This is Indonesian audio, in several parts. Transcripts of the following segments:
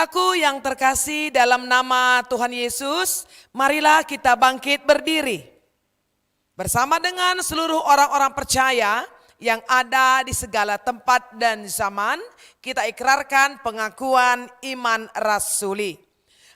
Aku yang terkasih dalam nama Tuhan Yesus, marilah kita bangkit berdiri. Bersama dengan seluruh orang-orang percaya yang ada di segala tempat dan zaman, kita ikrarkan pengakuan iman rasuli.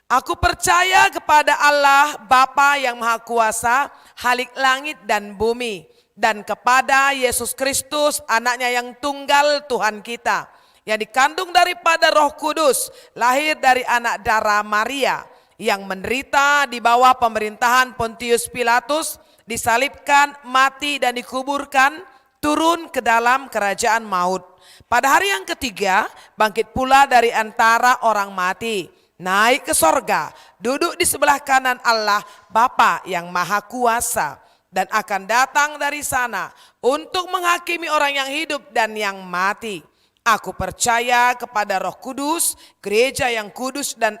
Aku percaya kepada Allah Bapa yang Maha Kuasa, Halik langit dan bumi, dan kepada Yesus Kristus, anaknya yang tunggal Tuhan kita, yang dikandung daripada Roh Kudus, lahir dari anak darah Maria, yang menderita di bawah pemerintahan Pontius Pilatus, disalibkan, mati dan dikuburkan, turun ke dalam kerajaan maut. Pada hari yang ketiga, bangkit pula dari antara orang mati, naik ke sorga, duduk di sebelah kanan Allah Bapa yang Maha Kuasa, dan akan datang dari sana untuk menghakimi orang yang hidup dan yang mati. Aku percaya kepada Roh Kudus, gereja yang kudus dan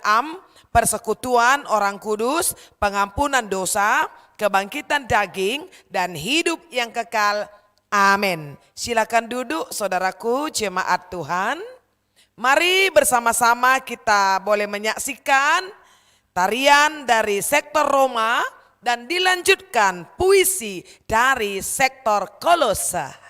persekutuan orang kudus, pengampunan dosa, kebangkitan daging, dan hidup yang kekal. Amin. Silakan duduk saudaraku jemaat Tuhan. Mari bersama-sama kita boleh menyaksikan tarian dari sektor Roma dan dilanjutkan puisi dari sektor Kolose.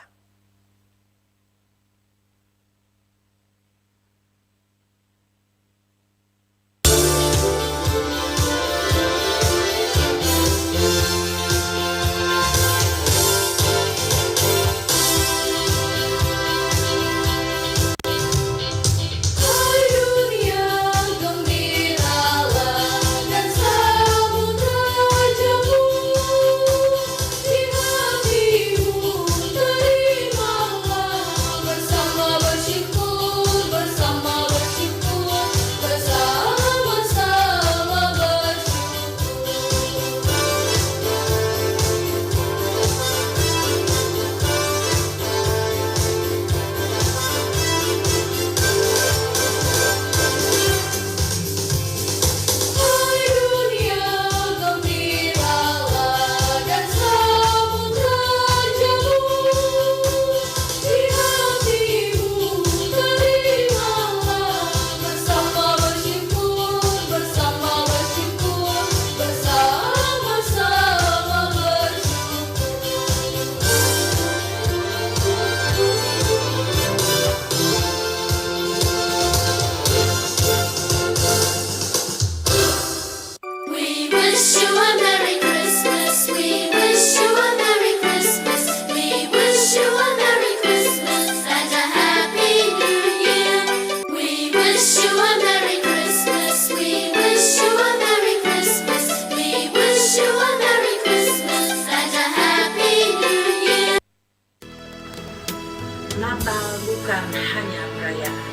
Natal bukan hanya perayaan.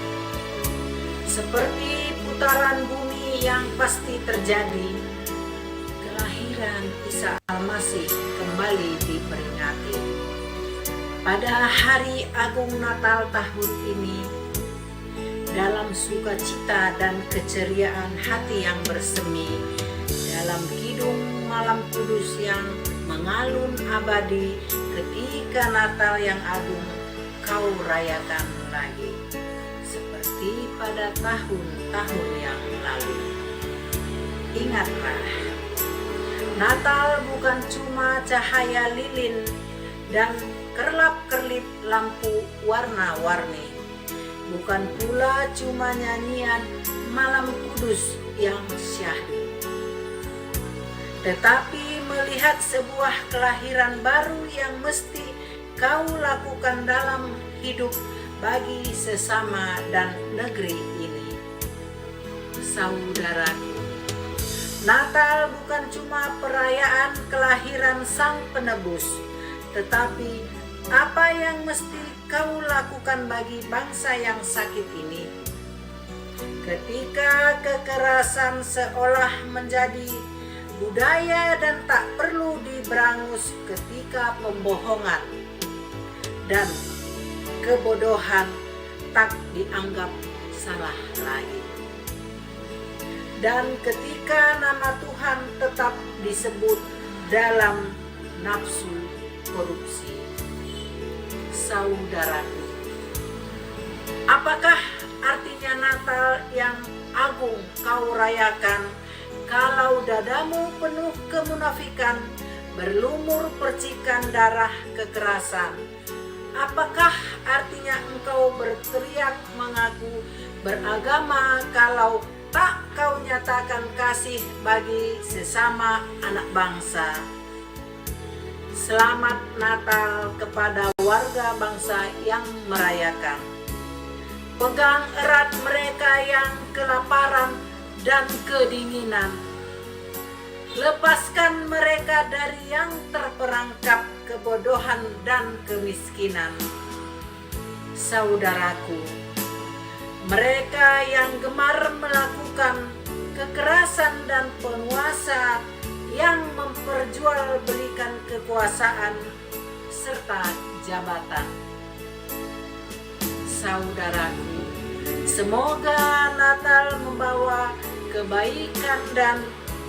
Seperti putaran bumi yang pasti terjadi, kelahiran Isa Al-Masih kembali diperingati. Pada hari agung Natal tahun ini, dalam sukacita dan keceriaan hati yang bersemi, dalam kidung malam kudus yang mengalun abadi, ketika Natal yang agung kau rayakan lagi, seperti pada tahun-tahun yang lalu. Ingatlah, Natal bukan cuma cahaya lilin dan kerlap-kerlip lampu warna-warni, bukan pula cuma nyanyian malam kudus yang syahdu, tetapi melihat sebuah kelahiran baru yang mesti kau lakukan dalam hidup bagi sesama dan negeri ini. Saudaraku, Natal bukan cuma perayaan kelahiran Sang Penebus, tetapi apa yang mesti kau lakukan bagi bangsa yang sakit ini. Ketika kekerasan seolah menjadi budaya dan tak perlu diberangus, ketika pembohongan dan kebodohan tak dianggap salah lagi, dan ketika nama Tuhan tetap disebut dalam nafsu korupsi. Saudaraku, apakah artinya Natal yang agung kau rayakan, kalau dadamu penuh kemunafikan, berlumur percikan darah kekerasan. Apakah artinya engkau berteriak mengaku beragama kalau tak kau nyatakan kasih bagi sesama anak bangsa? Selamat Natal kepada warga bangsa yang merayakan. Pegang erat mereka yang kelaparan dan kedinginan. Lepaskan mereka dari yang terperangkap kebodohan dan kemiskinan. Saudaraku, mereka yang gemar melakukan kekerasan dan penguasa yang memperjualbelikan kekuasaan serta jabatan. Saudaraku, semoga Natal membawa kebaikan dan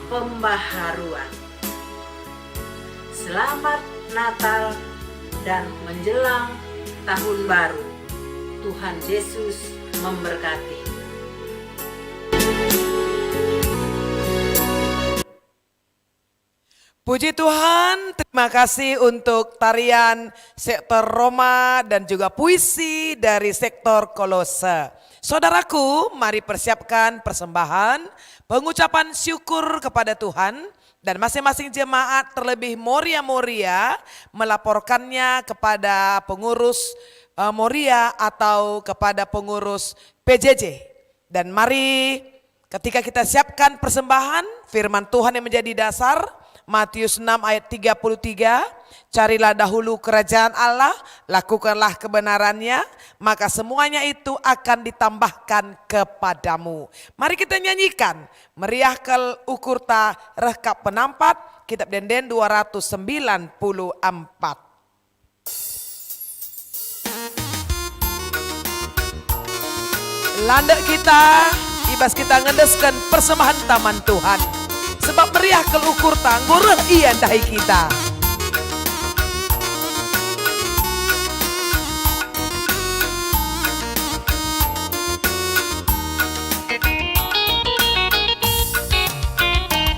pembaharuan. Selamat Natal dan menjelang Tahun Baru. Tuhan Yesus memberkati. Puji Tuhan, terima kasih untuk tarian sektor Roma dan juga puisi dari sektor Kolose. Saudaraku, mari persiapkan persembahan, pengucapan syukur kepada Tuhan, dan masing-masing jemaat terlebih Moria melaporkannya kepada pengurus Moria atau kepada pengurus PJJ. Dan mari ketika kita siapkan persembahan, firman Tuhan yang menjadi dasar, Matius 6 ayat 33, carilah dahulu kerajaan Allah, lakukanlah kebenarannya, maka semuanya itu akan ditambahkan kepadamu. Mari kita nyanyikan, meriahkel ukurta rekap penampat, kitab Denden 294. Landek kita, ibas kita ngedeskan persembahan taman Tuhan. Sebab meriah kelukur tanggureh iya dahi kita.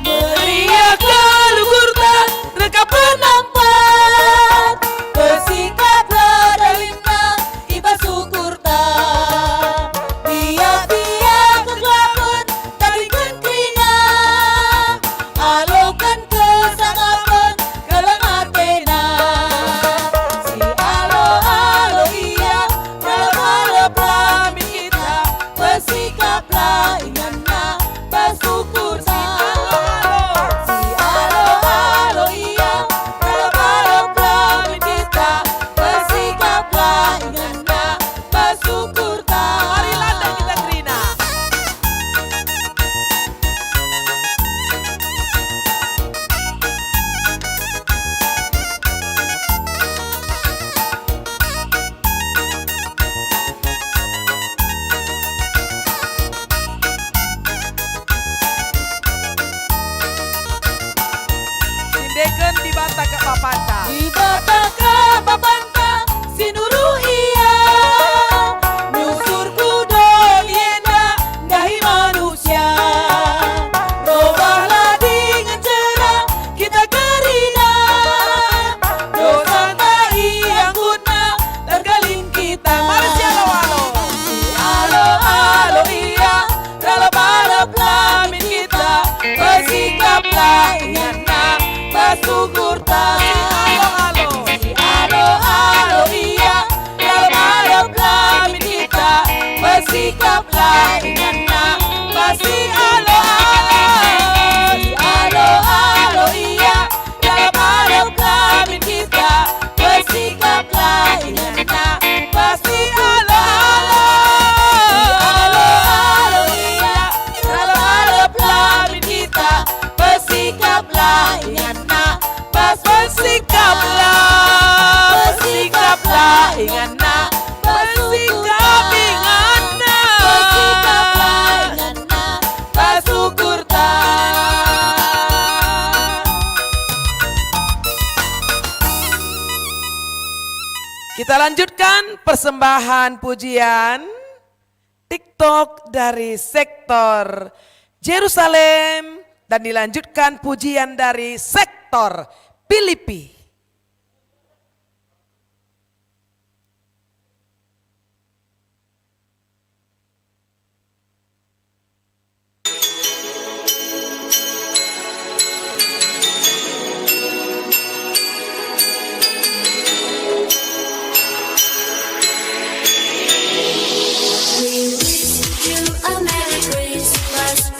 Meriah kelukur tang reka penampat, bersikaplah dalina iba syukur tang. Dia kegelapun tarikan krina, alokan kesangapan galang atena. Si alo iya dalam pelamin kita, bersikaplah ingatna bersyukur tang. Si alo iya dalam pelamin kita, bersikaplah ingatna bersyukur tang. Mari landang kita Trina. Sindekeun di bata ke papanta. Di bata ke papanta sinuru iya. Nyusur kudo dienda dahi manusia. Robahlah dengan cerah kita kerina. Dosa tak yang guna tergalin kita. Mari si alo. Si alo iya dalam pelamin kita, bersikaplah ingatna bersyukur tang. Si alo iya dalam pelamin kita, bersikaplah ingatna si alo. Si alo iya dalam pelamin kita, bersikaplah ingatna si alo. Iya dalam pelamin kita, bersikaplah ingatna, bersikaplah ingatna, bersikap ingatna, bersyukur tang. Kita lanjutkan persembahan pujian TikTok dari sektor Yerusalem, dan dilanjutkan pujian dari sektor Filipi. We wish you a Merry Christmas.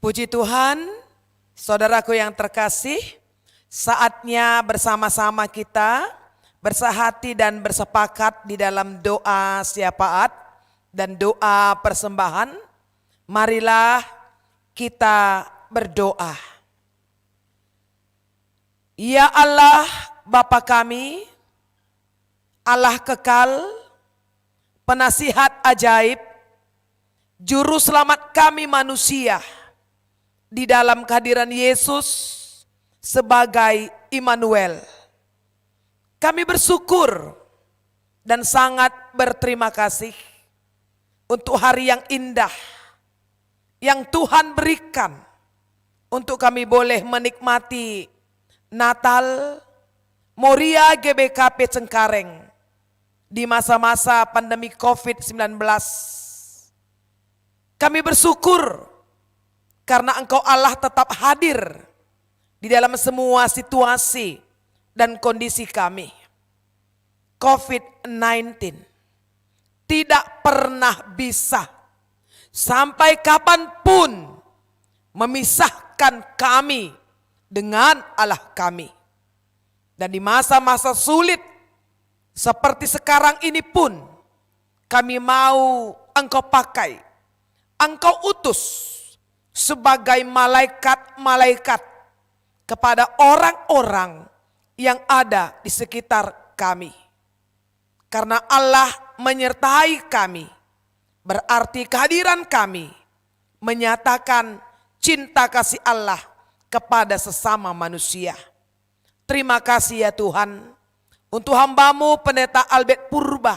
Puji Tuhan, saudaraku yang terkasih, saatnya bersama-sama kita bersahati dan bersepakat di dalam doa syafaat dan doa persembahan. Marilah kita berdoa. Ya Allah, Bapa kami, Allah kekal, penasihat ajaib, juru selamat kami manusia, di dalam kehadiran Yesus sebagai Immanuel. Kami bersyukur dan sangat berterima kasih untuk hari yang indah yang Tuhan berikan untuk kami boleh menikmati Natal Moria GBKP Cengkareng di masa-masa pandemi COVID-19. Kami bersyukur karena Engkau Allah tetap hadir di dalam semua situasi dan kondisi kami. COVID-19 tidak pernah bisa sampai kapanpun memisahkan kami dengan Allah kami. Dan di masa-masa sulit seperti sekarang ini pun kami mau Engkau pakai, Engkau utus sebagai malaikat-malaikat kepada orang-orang yang ada di sekitar kami. Karena Allah menyertai kami, berarti kehadiran kami menyatakan cinta kasih Allah kepada sesama manusia. Terima kasih ya Tuhan untuk hamba-Mu Pendeta Albert Purba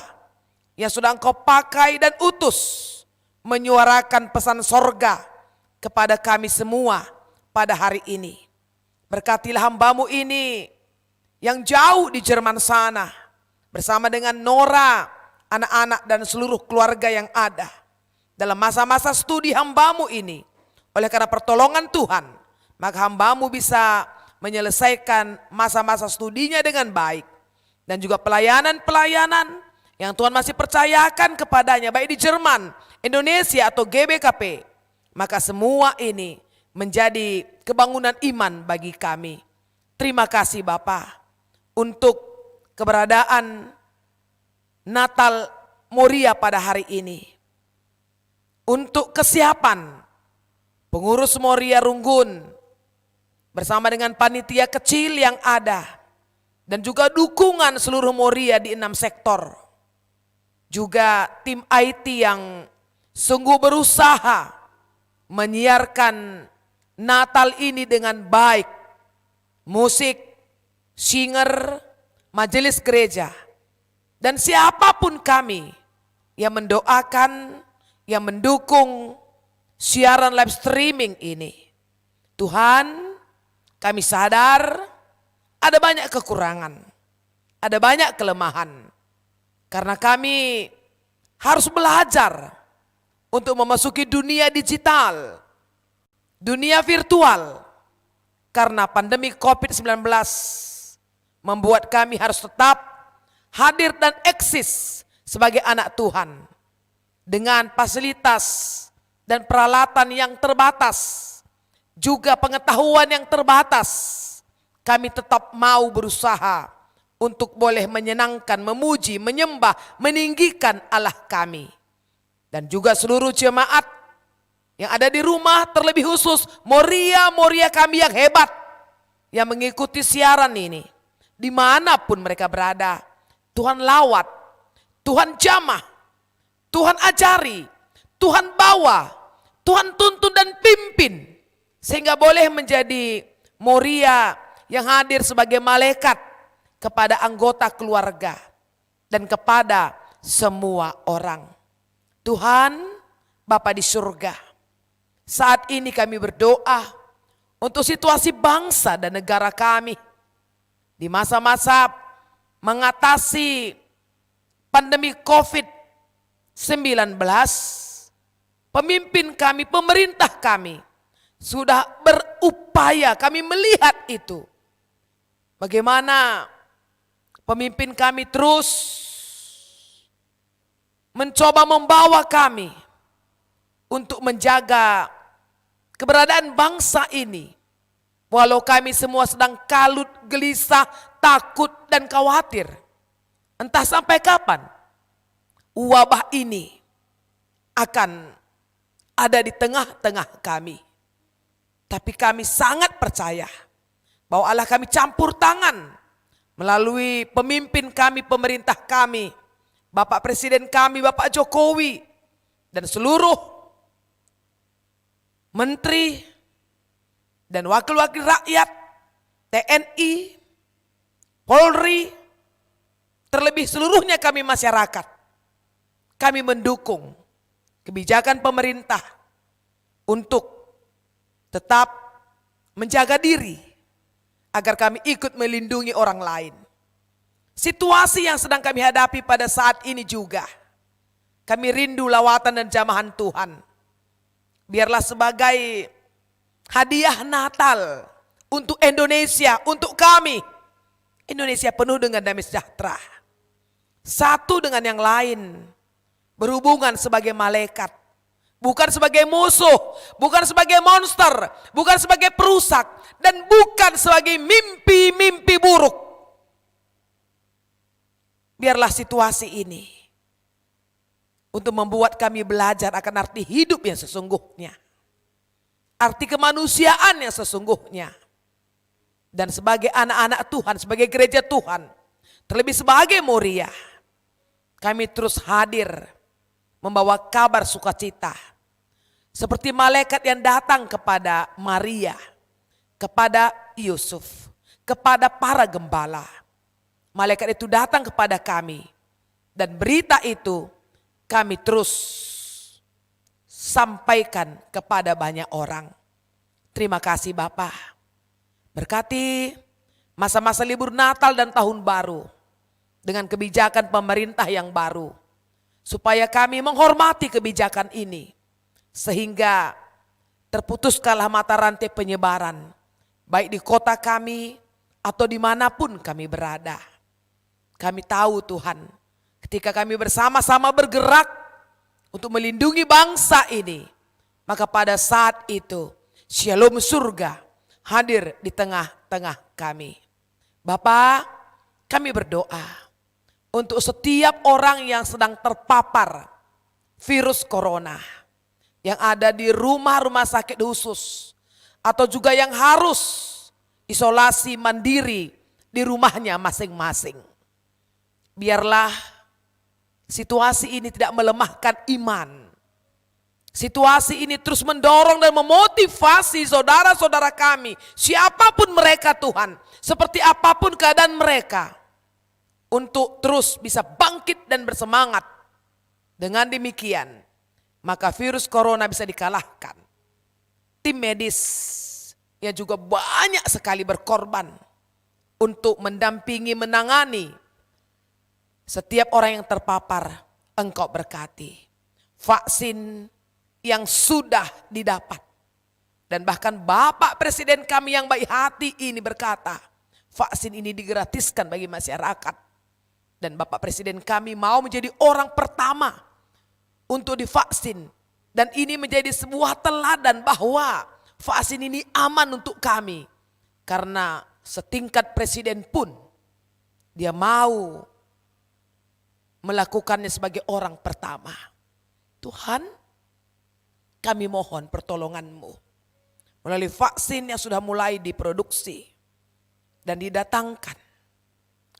yang sudah Engkau pakai dan utus menyuarakan pesan sorga kepada kami semua pada hari ini. Berkatilah hamba-Mu ini yang jauh di Jerman sana bersama dengan Nora, anak-anak dan seluruh keluarga yang ada dalam masa-masa studi hamba-Mu ini. Oleh karena pertolongan Tuhan, maka hamba-Mu bisa menyelesaikan masa-masa studinya dengan baik. Dan juga pelayanan-pelayanan yang Tuhan masih percayakan kepadanya baik di Jerman, Indonesia atau GBKP. Maka semua ini menjadi kebangunan iman bagi kami. Terima kasih Bapa untuk keberadaan Natal Moria pada hari ini. Untuk kesiapan pengurus Moria Runggun bersama dengan panitia kecil yang ada. Dan juga dukungan seluruh Moria di 6 sektor. Juga tim IT yang sungguh berusaha menyiarkan Natal ini dengan baik. Musik, singer, majelis gereja. Dan siapapun kami yang mendoakan, yang mendukung siaran live streaming ini. Tuhan, kami sadar ada banyak kekurangan, ada banyak kelemahan. Karena kami harus belajar untuk memasuki dunia digital, dunia virtual. Karena pandemi COVID-19 membuat kami harus tetap hadir dan eksis sebagai anak Tuhan. Dengan fasilitas dan peralatan yang terbatas, juga pengetahuan yang terbatas, kami tetap mau berusaha untuk boleh menyenangkan, memuji, menyembah, meninggikan Allah kami. Dan juga seluruh jemaat yang ada di rumah, terlebih khusus Moria kami yang hebat yang mengikuti siaran ini. Dimanapun mereka berada, Tuhan lawat, Tuhan jamah, Tuhan ajari, Tuhan bawa, Tuhan tuntun dan pimpin. Sehingga boleh menjadi Moria yang hadir sebagai malaikat kepada anggota keluarga dan kepada semua orang. Tuhan, Bapa di surga, saat ini kami berdoa untuk situasi bangsa dan negara kami. Di masa-masa mengatasi pandemi COVID-19, pemimpin kami, pemerintah kami sudah berupaya, kami melihat itu. Bagaimana pemimpin kami terus mencoba membawa kami untuk menjaga keberadaan bangsa ini. Walau kami semua sedang kalut, gelisah, takut, dan khawatir. Entah sampai kapan wabah ini akan ada di tengah-tengah kami. Tapi kami sangat percaya bahwa Allah kami campur tangan melalui pemimpin kami, pemerintah kami, Bapak Presiden kami, Bapak Jokowi, dan seluruh menteri dan wakil-wakil rakyat, TNI, Polri, terlebih seluruhnya kami masyarakat. Kami mendukung kebijakan pemerintah untuk tetap menjaga diri agar kami ikut melindungi orang lain. Situasi yang sedang kami hadapi pada saat ini juga, kami rindu lawatan dan jamahan Tuhan. Biarlah sebagai hadiah Natal untuk Indonesia, untuk kami. Indonesia penuh dengan damai sejahtera. Satu dengan yang lain. Berhubungan sebagai malaikat. Bukan sebagai musuh. Bukan sebagai monster. Bukan sebagai perusak. Dan bukan sebagai mimpi-mimpi buruk. Biarlah situasi ini untuk membuat kami belajar akan arti hidup yang sesungguhnya. Arti kemanusiaan yang sesungguhnya. Dan sebagai anak-anak Tuhan, sebagai gereja Tuhan, terlebih sebagai Moria, kami terus hadir membawa kabar sukacita. Seperti malaikat yang datang kepada Maria, kepada Yusuf, kepada para gembala. Malaikat itu datang kepada kami. Dan berita itu kami terus sampaikan kepada banyak orang. Terima kasih Bapak. Berkati masa-masa libur Natal dan Tahun Baru dengan kebijakan pemerintah yang baru. Supaya kami menghormati kebijakan ini. Sehingga terputuskanlah mata rantai penyebaran. Baik di kota kami atau dimanapun kami berada. Kami tahu Tuhan, ketika kami bersama-sama bergerak untuk melindungi bangsa ini, maka pada saat itu shalom surga hadir di tengah-tengah kami. Bapak, kami berdoa untuk setiap orang yang sedang terpapar virus corona, yang ada di rumah-rumah sakit khusus, atau juga yang harus isolasi mandiri di rumahnya masing-masing. Biarlah situasi ini tidak melemahkan iman. Situasi ini terus mendorong dan memotivasi saudara-saudara kami, siapapun mereka Tuhan, seperti apapun keadaan mereka, untuk terus bisa bangkit dan bersemangat. Dengan demikian, maka virus corona bisa dikalahkan. Tim medis yang juga banyak sekali berkorban untuk mendampingi, menangani setiap orang yang terpapar. Engkau berkati. Vaksin yang sudah didapat. Dan bahkan Bapak Presiden kami yang baik hati ini berkata, vaksin ini digratiskan bagi masyarakat. Dan Bapak Presiden kami mau menjadi orang pertama untuk divaksin. Dan ini menjadi sebuah teladan bahwa vaksin ini aman untuk kami. Karena setingkat presiden pun dia mau melakukannya sebagai orang pertama. Tuhan, kami mohon pertolongan-Mu melalui vaksin yang sudah mulai diproduksi dan didatangkan,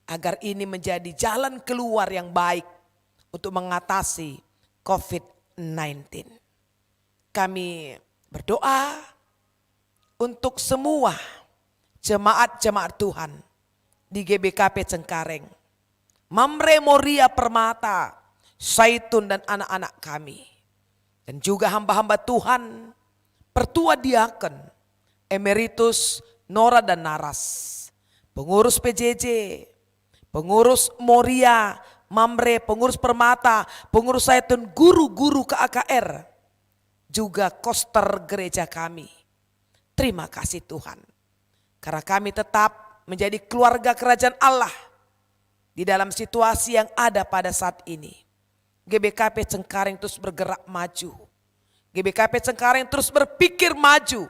agar ini menjadi jalan keluar yang baik untuk mengatasi COVID-19. Kami berdoa untuk semua jemaat-jemaat Tuhan di GBKP Cengkareng, Mamre Moria Permata, Saitun dan anak-anak kami. Dan juga hamba-hamba Tuhan, Pertua Diaken, Emeritus Nora dan Naras, pengurus PJJ, pengurus Moria, Mamre, pengurus Permata, pengurus Saitun, guru-guru KAKR, juga koster gereja kami. Terima kasih Tuhan, karena kami tetap menjadi keluarga kerajaan Allah di dalam situasi yang ada pada saat ini. GBKP Cengkareng terus bergerak maju. GBKP Cengkareng terus berpikir maju.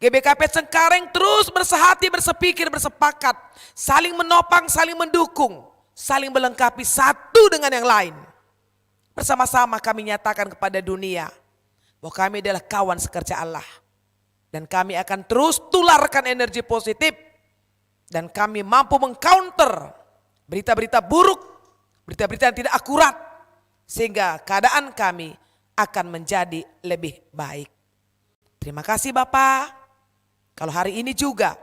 GBKP Cengkareng terus bersehati, bersepikir, bersepakat. Saling menopang, saling mendukung. Saling melengkapi satu dengan yang lain. Bersama-sama kami nyatakan kepada dunia bahwa kami adalah kawan sekerja Allah. Dan kami akan terus tularkan energi positif. Dan kami mampu mengcounter berita-berita buruk, berita-berita yang tidak akurat. Sehingga keadaan kami akan menjadi lebih baik. Terima kasih Bapak. Kalau hari ini juga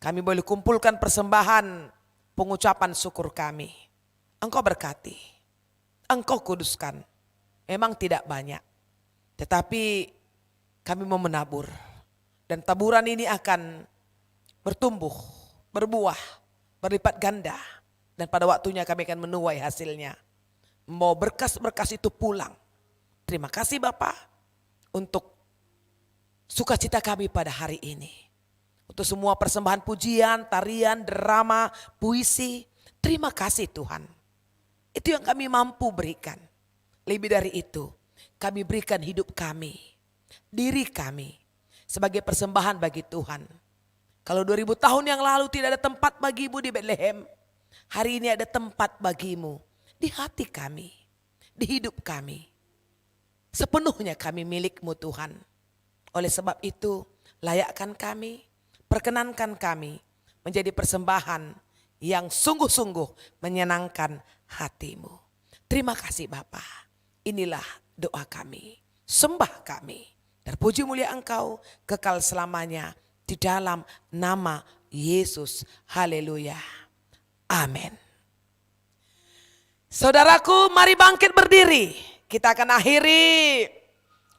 kami boleh kumpulkan persembahan pengucapan syukur kami. Engkau berkati, Engkau kuduskan. Memang tidak banyak, tetapi kami mau menabur. Dan taburan ini akan bertumbuh, berbuah, berlipat ganda. Dan pada waktunya kami akan menuai hasilnya. Mau berkas-berkas itu pulang. Terima kasih Bapak untuk sukacita kami pada hari ini. Untuk semua persembahan pujian, tarian, drama, puisi. Terima kasih Tuhan. Itu yang kami mampu berikan. Lebih dari itu, kami berikan hidup kami, diri kami sebagai persembahan bagi Tuhan. Kalau 2000 tahun yang lalu tidak ada tempat bagimu di Bethlehem, hari ini ada tempat bagimu di hati kami, di hidup kami. Sepenuhnya kami milikmu Tuhan. Oleh sebab itu, layakkan kami, perkenankan kami menjadi persembahan yang sungguh-sungguh menyenangkan hatimu. Terima kasih Bapa. Inilah doa kami, sembah kami. Terpuji mulia Engkau kekal selamanya di dalam nama Yesus. Haleluya. Amin. Saudaraku, mari bangkit berdiri. Kita akan akhiri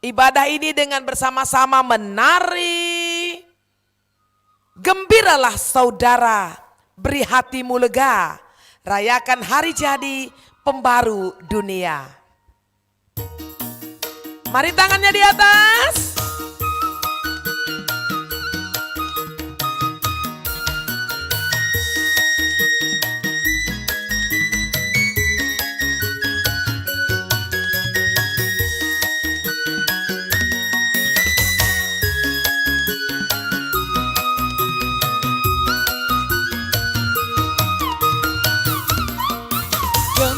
ibadah ini dengan bersama-sama menari. Gembiralah saudara, beri hatimu lega, rayakan hari jadi pembaru dunia. Mari tangannya di atas.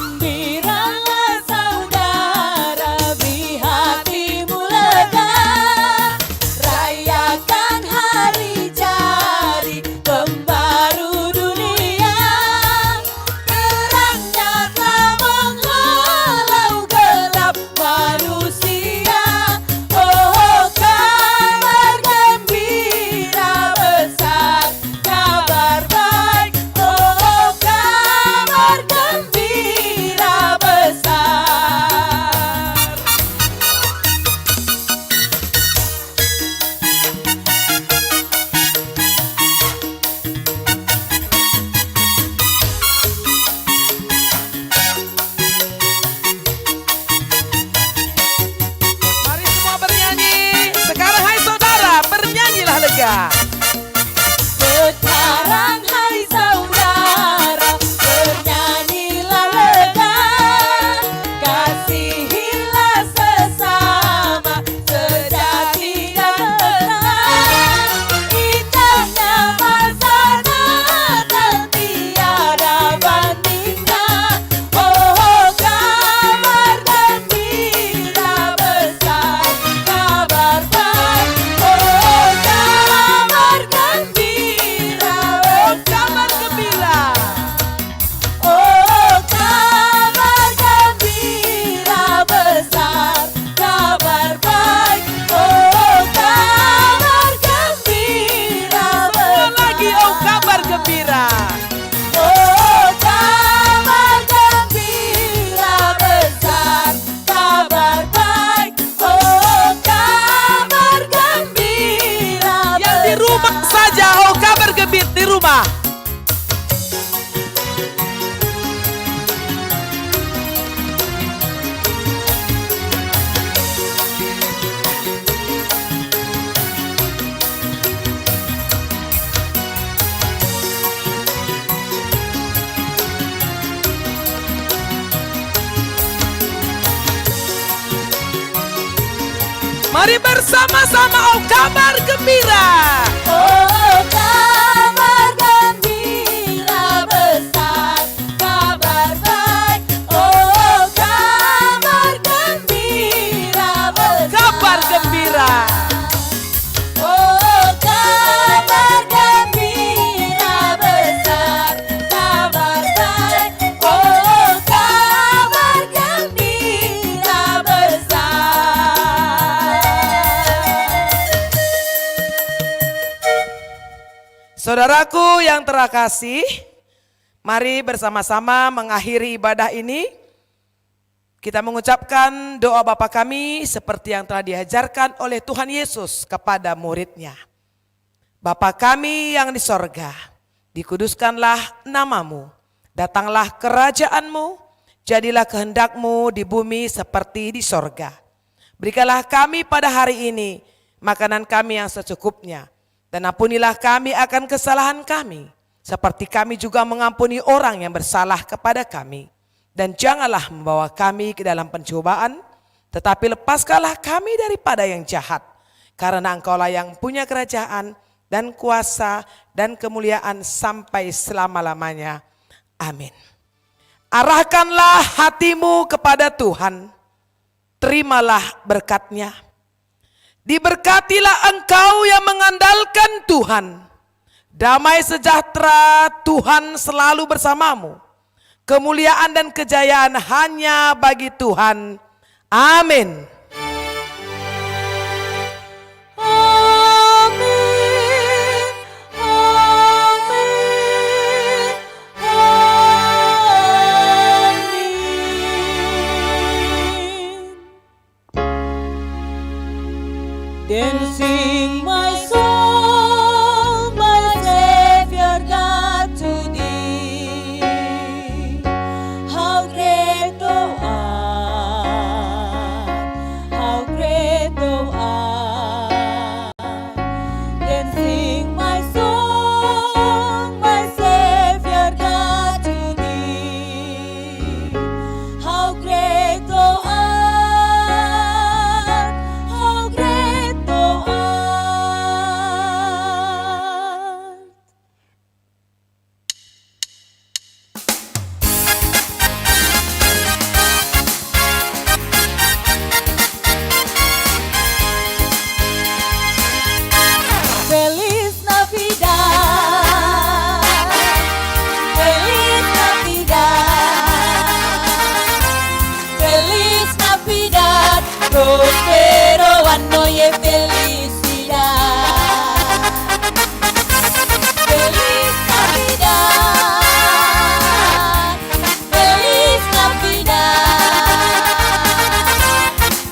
Gembiralah saudara, beri hatimu lega, rayakan hari jadi pembaru dunia. Terangnya telah menghalau gelap manusia. Oh, kabar gembira besar, kabar baik. Oh, kabar gembira besar. Mari semua bernyanyi. Sekarang hai saudara, bernyanyilah lega. Sekarang hai saudara, bernyanyilah lega, kasihilah sesama, sejati dan benar. Indahnya masa Natal tiada bandingnya. Oh, kabar gembira besar, kabar baik. Oh, kabar gembira, Oh, kabar gembira. oh, kabar gembira besar, kabar baik. Oh, kabar gembira Semua lagi, besar. oh kabar gembira. Oh, kabar gembira besar, kabar baik. Oh, kabar gembira Yang di rumah besar. saja, oh kabar gembira di rumah. Mari bersama-sama, oh kabar gembira. Oh kabar gembira besar, kabar baik. Oh kabar gembira besar. Kabar gembira. Oh kabar gembira besar, kabar baik. Oh kabar gembira besar. Saudaraku yang terkasih, mari bersama-sama mengakhiri ibadah ini. Kita mengucapkan doa Bapa kami seperti yang telah diajarkan oleh Tuhan Yesus kepada muridnya. Bapa kami yang di sorga, dikuduskanlah namamu, datanglah kerajaanmu, jadilah kehendakmu di bumi seperti di sorga. Berikanlah kami pada hari ini makanan kami yang secukupnya, dan ampunilah kami akan kesalahan kami, seperti kami juga mengampuni orang yang bersalah kepada kami. Dan janganlah membawa kami ke dalam pencobaan, tetapi lepaskanlah kami daripada yang jahat. Karena Engkaulah yang punya kerajaan dan kuasa dan kemuliaan sampai selama-lamanya. Amin. Arahkanlah hatimu kepada Tuhan, terimalah berkat-Nya. Diberkatilah engkau yang mengandalkan Tuhan. Damai sejahtera Tuhan selalu bersamamu. Kemuliaan dan kejayaan hanya bagi Tuhan. Amin. Amin, amin, amin. Then sing my soul, my Savior God, to Thee. How great Thou art, how great Thou art. Then sing my song, my Savior God, to Thee. How great Thou art, how great Thou art. Feliz Navidad, Feliz Navidad, Feliz Navidad, prospero año y felicidad. Feliz Navidad, Feliz Navidad,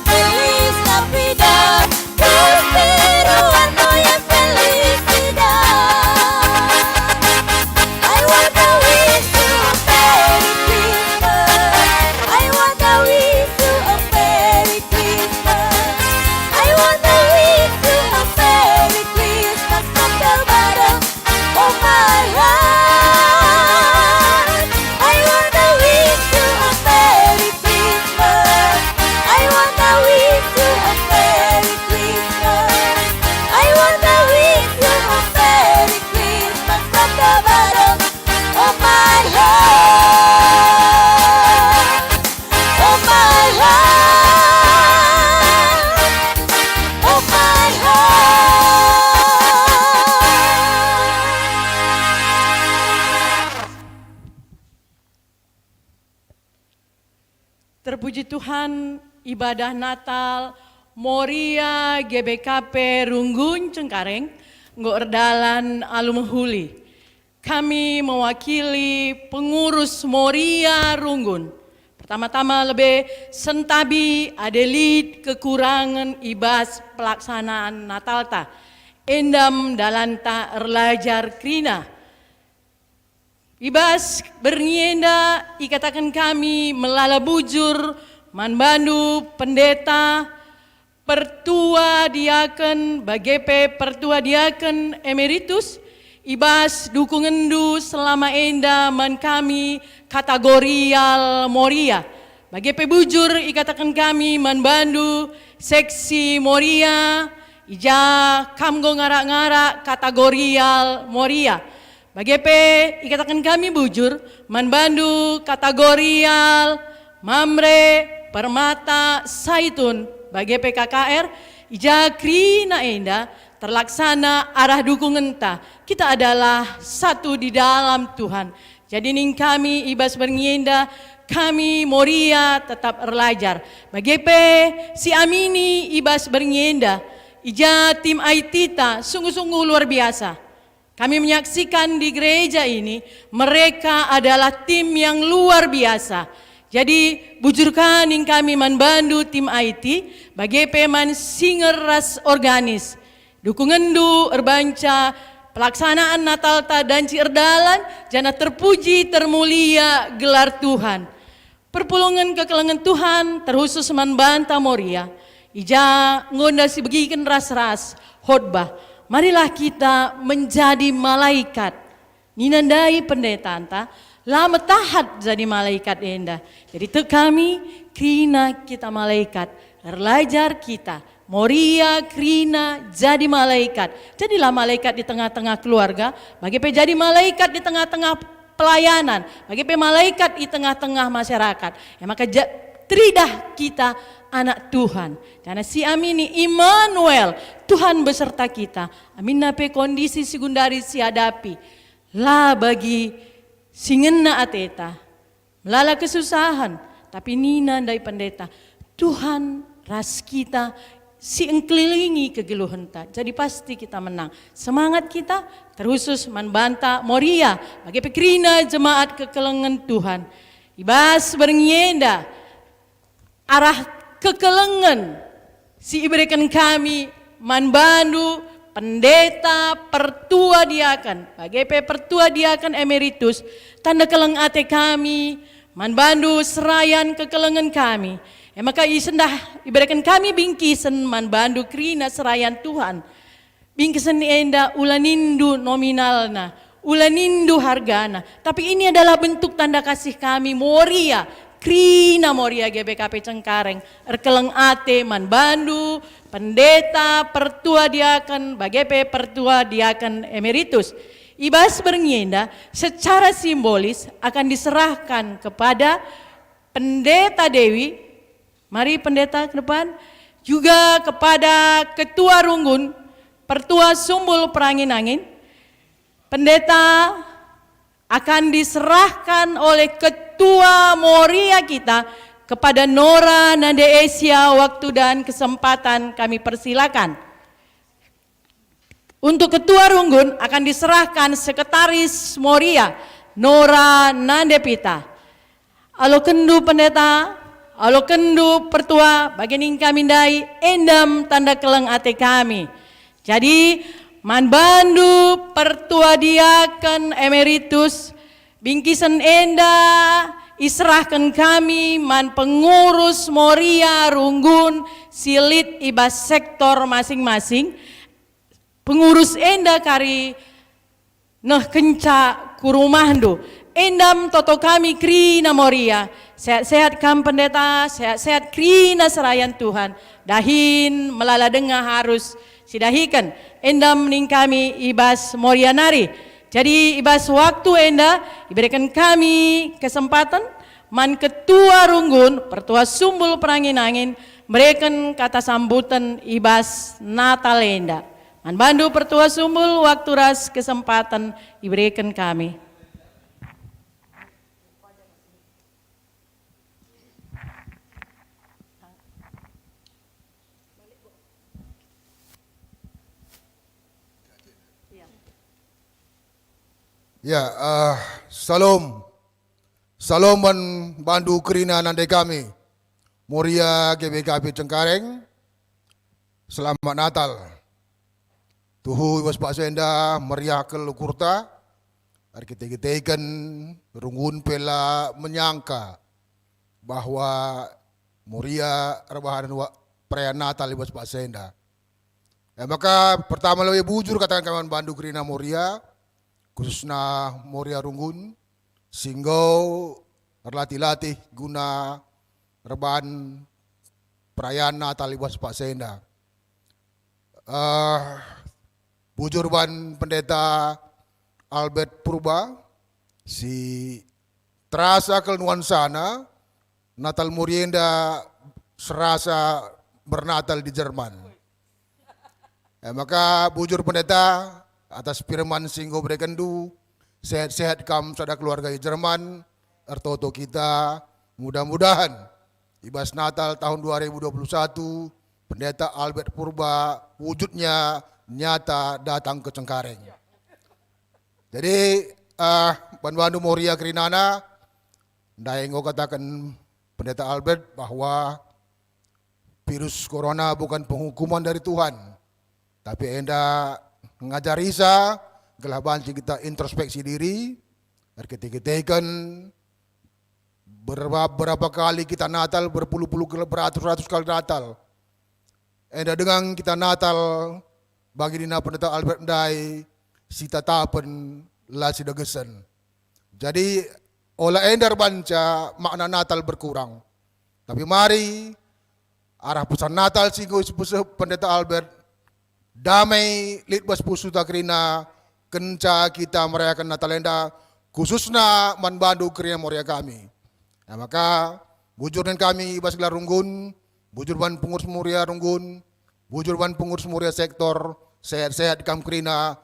Feliz Navidad, prospero año y felicidad. I wanna wish you a Merry Christmas. I wanna wish you a Merry Christmas. I wanna wish you a Merry Christmas from the bottom of my heart. I wanna wish you a Merry Christmas. I wanna wish you a Merry Christmas. I wanna wish you a Merry Christmas from the bottom of my heart. Of my heart. Of my heart. Terpuji Tuhan, ibadah Natal Moria GBKP Runggun Cengkareng nggo erdalan alumhuli. Kami mewakili pengurus Moria Runggun. Pertama-tama lebih sentabi adelit kekurangan ibas pelaksanaan Natal ta. Endam dalanta erlajar krina. Ibas bernienda ikatakan kami melala bujur manbandu pendeta pertua diaken bagepe pertua diaken emeritus ibas dukungendu selama enda man kami kategorial Moria bagepe bujur ikatakan kami manbandu seksi Moria, ija kamgo ngara-ngara kategorial Moria. Bagepe ikatakan kami bujur, manbandu kategorial, mamre, permata, saitun, bagepe KKR, ija krina enda, terlaksana arah dukungan ta. Kita adalah satu di dalam Tuhan. Jadi ning kami ibas berngenda, kami Moria tetap belajar. Bagepe si Amini ibas berngenda, ija tim IT ta sungguh-sungguh luar biasa. Kami menyaksikan di gereja ini mereka adalah tim yang luar biasa. Jadi bujurkan ning kami manbandu tim IT bagepe man singer ras organis. Dukungan du erbanca pelaksanaan Natal ta dan Cirdalan jana terpuji termulia gelar Tuhan. Perpulungan kekelengan Tuhan terkhusus manbanta Moria. Ija ngonda si begikan ras-ras khotbah. Marilah kita menjadi malaikat. Ninandai pendeta anta lama tahat jadi malaikat enda. Jadi te kami krina kita malaikat. Belajar kita Moria krina jadi malaikat. Jadilah malaikat di tengah-tengah keluarga, bagi jadi malaikat di tengah-tengah pelayanan, bagi malaikat di tengah-tengah masyarakat. Ya maka teridah kita anak Tuhan. Karena si Amini Immanuel, Tuhan beserta kita. Amin nape kondisi segundari si hadapi. Lah bagi singena ateta, melala kesusahan, tapi nina dari pendeta. Tuhan ras kita si engkelilingi kegeluhan ta. Jadi pasti kita menang. Semangat kita terkhusus manbanta Moria bagi pekrina jemaat kekelengan Tuhan. Ibas berngenda arah kekelengan si iberikan kami manbandu pendeta pertua diakan bagi pertua diakan emeritus tanda keleng ate kami manbandu serayan kekelengan kami. Ya maka isendah iberikan kami bingkisen manbandu krina serayan Tuhan. Bingkisen enda ulanindu nominalna, ulanindu hargana. Tapi ini adalah bentuk tanda kasih kami Moria, krina Moria GBKP Cengkareng. Erkeleng ate manbandu, pendeta, pertua diakan, bagepe pertua diakan emeritus. Ibas berngenda secara simbolis akan diserahkan kepada pendeta Dewi. Mari pendeta ke depan. Juga kepada ketua Runggun, pertua Sumbul Perangin-Angin. Pendeta akan diserahkan oleh ketua Moria kita kepada Nora Nandeesia. Waktu dan kesempatan kami persilakan. Untuk ketua Runggun akan diserahkan sekretaris Moria Nora Nandepita. Alo kendu pendeta, alo kendu pertua, bagian kami dai endam tanda keleng ate kami. Jadi manbandu pertua diakan emeritus bingkisan enda iserahkan kami man pengurus Moria Runggun silit ibas sektor masing-masing. Pengurus enda kari nah kenca kurumahdu. Endam toto kami krina Moria. Sehat-sehat kam pendeta, sehat-sehat krina serayan Tuhan. Dahin melala dengar harus sidahikan. Endam ning kami ibas Moria nari. Jadi ibas waktu enda diberikan kami kesempatan man ketua Runggun, pertua Sumbul Perangin-Angin berikan kata sambutan ibas Natal enda. Man bandu pertua Sumbul waktu ras kesempatan diberikan kami. Ya, salam man bandu kerina nandai kami, Moria GBKP Cengkareng, selamat Natal. Tuhu ibas Pak Senda meriah ke lukurta, kita ikan Runggun pela menyangka bahwa Moria rebahan perayaan Natal ibas Pak Senda. Ya, maka pertama lebih bujur katakan kawan bandu kerina Moria, khususnya Moria Runggun, singgau berlatih-latih guna rebahan perayaan Natal Ibas Pak Senda. Bujur ban pendeta Albert Purba, si terasa ke nuansana Natal Murienda serasa bernatal di Jerman. Maka bujur pendeta atas firman singgo berekendu, sehat-sehat kam sada keluarga di Jerman, ertoto kita mudah-mudahan Ibas Natal tahun 2021 pendeta Albert Purba wujudnya nyata datang ke Cengkareng. Jadi Bandu Moria Kerinana, Daengo katakan pendeta Albert bahwa virus corona bukan penghukuman dari Tuhan, tapi enda ngajar Isa, gelah banci kita introspeksi diri, ketika berapa kali kita Natal, berpuluh-puluh, beratus-ratus kali Natal. Enda dengan kita Natal, bagi dina pendeta Albert Ndai, si tatapan lah si degesen. Jadi, olah endar banca makna Natal berkurang. Tapi mari, arah pesan Natal singgo pendeta Albert, damai litbas pusuta kerina, kenca kita merayakan Natal enda, khususnya manbandu kerina moria kami. Nah, maka bujur dan kami Ibas Gelar Runggun, bujur ban pengurus muria Runggun, bujur ban pengurus muria sektor, sehat-sehat kam kerina,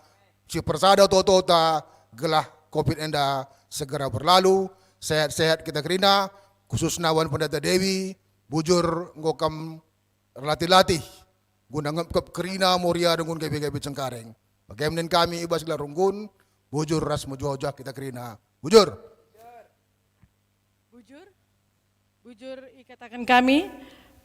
si persada totota, gelah COVID enda segera berlalu, sehat-sehat kita kerina, khususnya wan pendeta Dewi, bujur ngokam latih-latih, guna ngep kerina muria Runggun GB Cengkareng. Bagaimana kami Ibas Gelar Runggun, bujur ras mujojak kita kerina, bujur. Bujur ikatakan kami,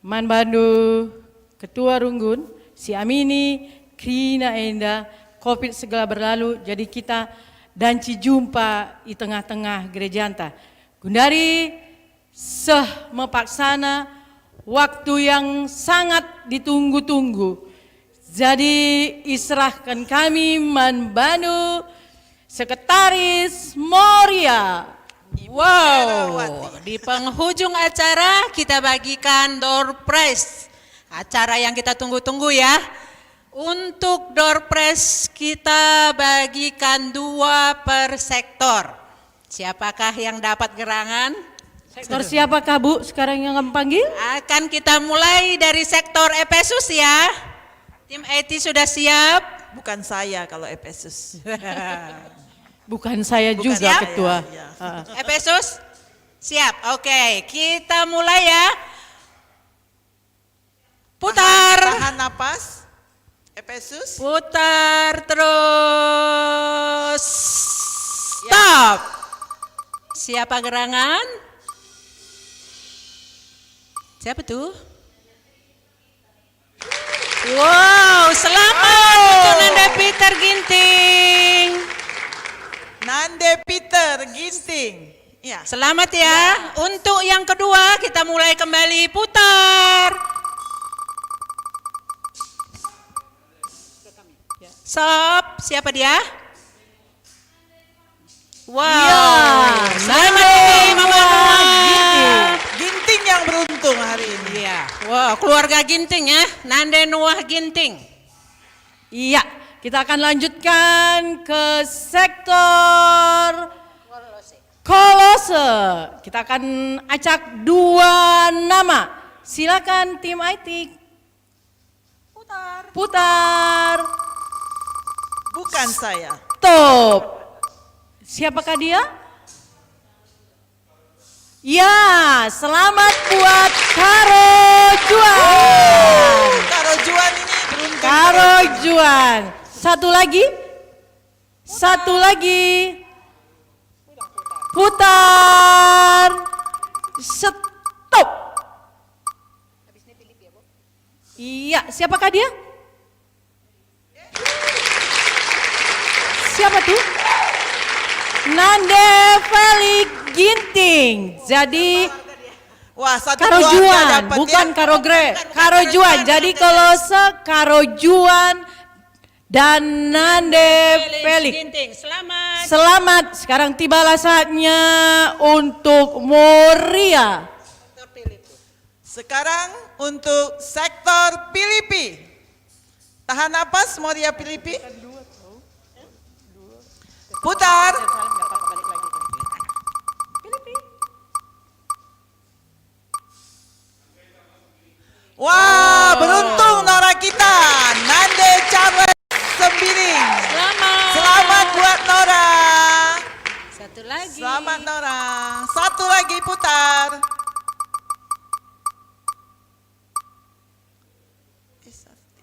Manbandu Ketua Runggun, si Amini, Krina Enda, COVID segala berlalu, jadi kita danci jumpa di tengah-tengah gereja anta. Gundari seh mepaksana waktu yang sangat ditunggu-tunggu. Jadi israhkan kami Manbandu Sekretaris Moria. Wow, di penghujung acara kita bagikan door prize. Acara yang kita tunggu-tunggu ya. Untuk door prize kita bagikan 2 per sektor. Siapakah yang dapat gerangan? Sektor siapakah Bu sekarang yang kami panggil? Akan kita mulai dari sektor Efesus ya. Tim IT sudah siap? Bukan saya kalau Efesus. Bukan saya Bukan juga saya, Ketua. ya. Efesus? Siap, oke. Kita mulai ya. Putar. Tahan napas. Efesus. Putar terus. Stop. Siapa gerangan? Siapa tuh? Wow, selamat untuk Nanda Peter Ginting. Nande Peter Ginting. Ya. Selamat ya. Untuk yang kedua kita mulai kembali putar. Stop. Siapa dia? Wow. Ya, Selamat ini Mama Noah. Ginting yang beruntung hari ini. Iya. Wow, keluarga Ginting ya. Nande Noah Ginting. Iya, kita akan lanjutkan ke sektor Kolose. Kita akan acak 2 nama. Silakan tim IT. Putar. Bukan saya. Stop. Siapakah dia? Ya, selamat buat Karo Juan. Karo Juan ini beruntung. Karo Juan. Satu lagi. Putar. Stop. Iya, siapakah dia? Siapa tuh? Nande Felix Ginting. Jadi Wah, satu Karo keluarga Juan, dapat bukan ya. Karo Karo Juan. Jadi kalau Karo Juan dan Nande Felix. Ginting, selamat. Selamat, sekarang tibalah saatnya untuk Moria. Sekarang untuk sektor Filipi. Tahan napas Moria Filipi. Putar. Wah, beruntung Nora kita. Nande Charles Sembiring. Selamat buat Nora. Satu lagi. Selamat Nora. Satu lagi putar.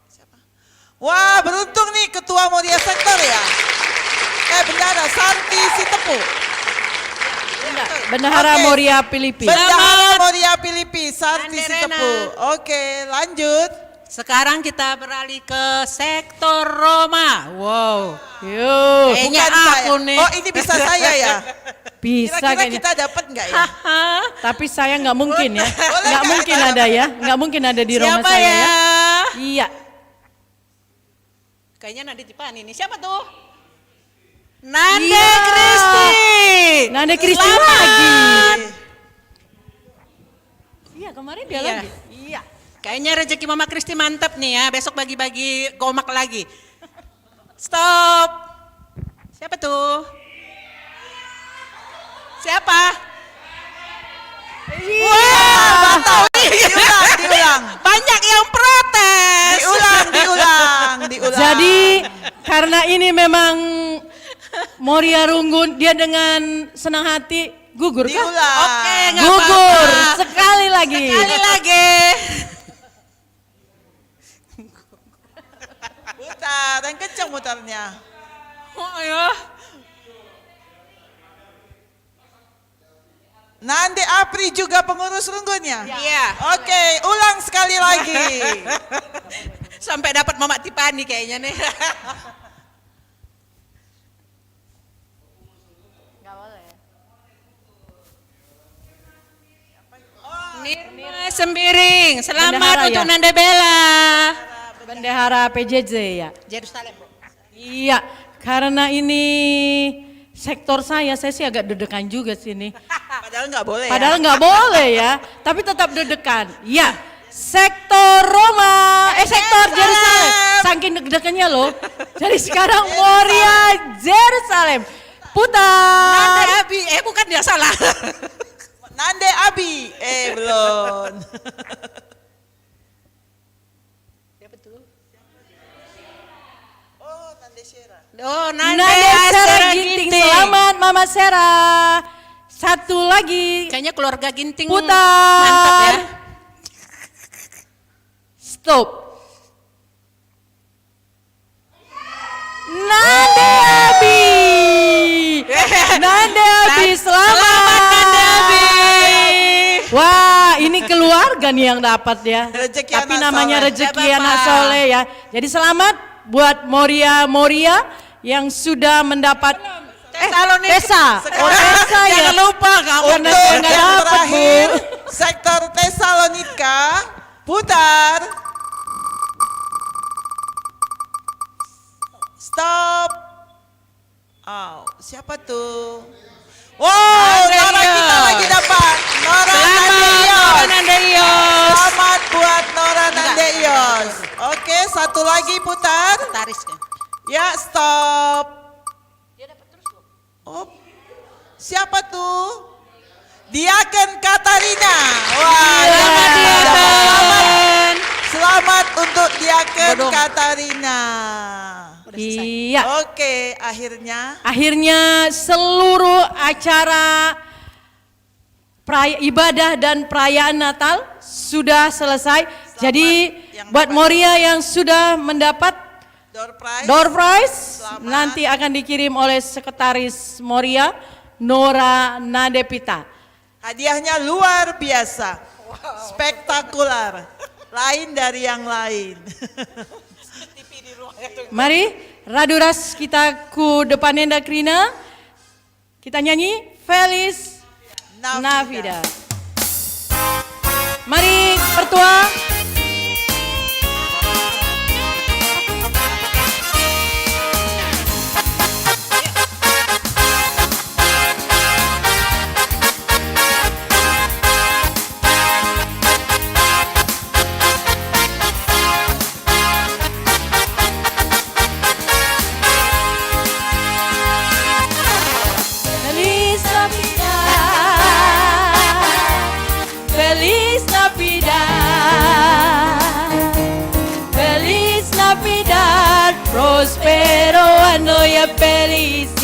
Siapa? Wah, beruntung nih Ketua Moria Sektor ya. Bendara Santi Sitepu. Bendahara Oke. Moria Filipi. Bendahara Moria Filipi, Santi Nande Sitepu. Oke, lanjut. Sekarang kita beralih ke sektor Roma. Wow. Yuk, Kayaknya Bukan saya. aku nih. Oh, ini bisa saya ya? bisa Kira-kira kayaknya. kita dapat nggak ya? Tapi saya nggak mungkin ya. Boleh Nggak nggak mungkin kita ada ya. Nggak mungkin ada di rumah Siapa saya ya? ya. Iya. Kayaknya Nandi Tipani nih. Siapa tuh? Nande Iya. Kristi. Nande Kristi Selamat. lagi. Iya, kemarin dia Iya. lagi. Iya. Kayaknya rezeki Mama Kristi mantap nih ya. Besok bagi-bagi gomak lagi. Stop. Siapa tuh? Siapa? Diulang. Banyak yang protes. Diulang. Jadi karena ini memang Moria Runggun, dia dengan senang hati gugur kan? Diulang. Oke, nggak Gugur apa-apa. sekali lagi. Sekali lagi. Putar, yang kencang mutarnya. Oh ya. Nande Apri juga pengurus runggunnya? Iya. Oke, ulang sekali lagi. Sampai dapat Mama Tipani kayaknya nih. Nirma Sembiring, selamat Bendahara untuk ya? Nanda Bella. Bendahara PJJ ya. Jerusalem. Iya, karena ini sektor saya sih agak deg-degan juga sini. Padahal nggak boleh Padahal nggak boleh ya, tapi tetap deg-degan. Iya, sektor Roma, sektor Jerusalem. Saking deg-degannya loh. Jadi sekarang Moria Jerusalem. Nanda Putar. Abi, bukan dia salah. Nande Abi, belum. Oh, Nande Syera. Oh, Nanda Nanda Sera Asera Ginting. Selamat Mama Sera. Satu lagi. Kayaknya keluarga Ginting Putar. mantap ya. Stop. Nande Abi. Nande Abi, selamat. Nanda Abi. Wah, ini keluarga nih yang dapat ya. Rezeki Tapi anak namanya soleh. rezeki Ya, anak Bapak. soleh ya. Jadi selamat buat Moria yang sudah mendapat Tesalonika. Tesa. Oh, Tesa ya. Jangan lupa kamu. Karena Untuk saya nggak yang dapat, terakhir, Bu. sektor Tesalonika, putar. Stop. Oh, siapa tuh? Wow, Nanda Nora kita Rios. lagi dapat. Nora Selamat Nandeios. Nora Nandeios. Selamat buat Nora Nandeios. Oke, satu lagi putar. Taris kan. Ya, stop. Oh, siapa tuh? Diaken Katarina. Wah, Selamat Diaken. Selamat untuk Diaken Bodong. Katarina. Iya. Oke, akhirnya Akhirnya seluruh acara ibadah dan perayaan Natal sudah selesai. Jadi yang buat dapat- Moria yang sudah mendapat door prize. door prize Selamat. nanti akan dikirim oleh Sekretaris Moria Nora Nadepita. Hadiahnya luar biasa. Spektakular. Lain dari yang lain. Mari Raduras kita ku depanenda Krina. Kita nyanyi Feliz Navida. Mari pertua. noia feliz.